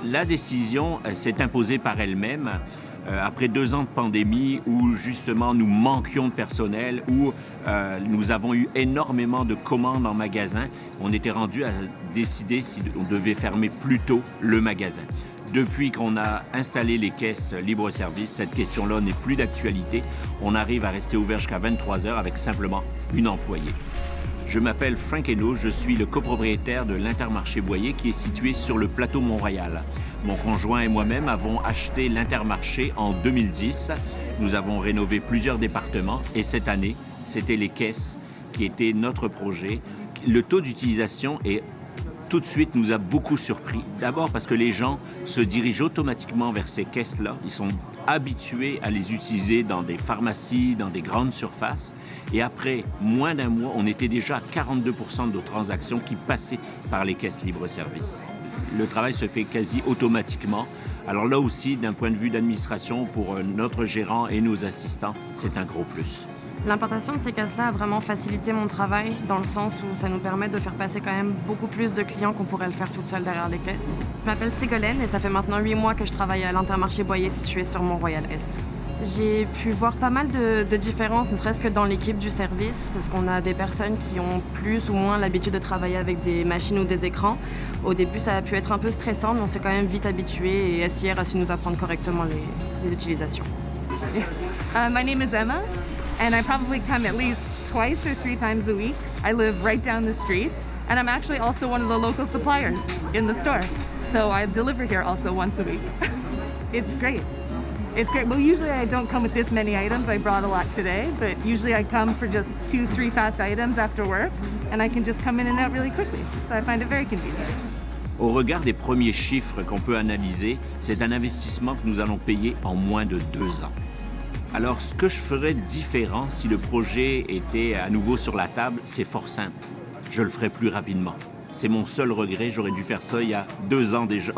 La décision s'est imposée par elle-même après 2 ans de pandémie où justement nous manquions de personnel, où nous avons eu énormément de commandes en magasin. On était rendu à décider si on devait fermer plus tôt le magasin. Depuis qu'on a installé les caisses libre-service, cette question-là n'est plus d'actualité. On arrive à rester ouvert jusqu'à 23 heures avec simplement une employée. Je m'appelle Frank Hainaut, je suis le copropriétaire de l'Intermarché Boyer qui est situé sur le plateau Mont-Royal. Mon conjoint et moi-même avons acheté l'Intermarché en 2010. Nous avons rénové plusieurs départements et cette année, c'était les caisses qui étaient notre projet. Le taux d'utilisation est tout de suite nous a beaucoup surpris. D'abord parce que les gens se dirigent automatiquement vers ces caisses-là. Ils sont habitués à les utiliser dans des pharmacies, dans des grandes surfaces. Et après moins d'un mois, on était déjà à 42% de nos transactions qui passaient par les caisses libre-service. Le travail se fait quasi automatiquement. Alors là aussi, d'un point de vue d'administration, pour notre gérant et nos assistants, c'est un gros plus. L'implantation de ces caisses-là a vraiment facilité mon travail dans le sens où ça nous permet de faire passer quand même beaucoup plus de clients qu'on pourrait le faire toute seule derrière les caisses. Je m'appelle Ségolène et ça fait maintenant 8 mois que je travaille à l'Intermarché Boyer situé sur Mont-Royal-Est. J'ai pu voir pas mal de différences, ne serait-ce que dans l'équipe du service, parce qu'on a des personnes qui ont plus ou moins l'habitude de travailler avec des machines ou des écrans. Au début, ça a pu être un peu stressant, mais on s'est quand même vite habitué et SIR a su nous apprendre correctement les utilisations. My name is Emma, and I probably come at least twice or 3 times a week. I live right down the street, and I'm actually also one of the local suppliers in the store. So I deliver here also once a week. It's great. It's great. Well, usually I don't come with this many items. I brought a lot today, but usually I come for just 2-3 fast items after work, and I can just come in and out really quickly. So I find it very convenient. Au regard des premiers chiffres qu'on peut analyser, c'est un investissement que nous allons payer en moins de 2 ans. Alors, ce que je ferais différent si le projet était à nouveau sur la table, c'est fort simple. Je le ferais plus rapidement. C'est mon seul regret, j'aurais dû faire ça il y a 2 ans déjà.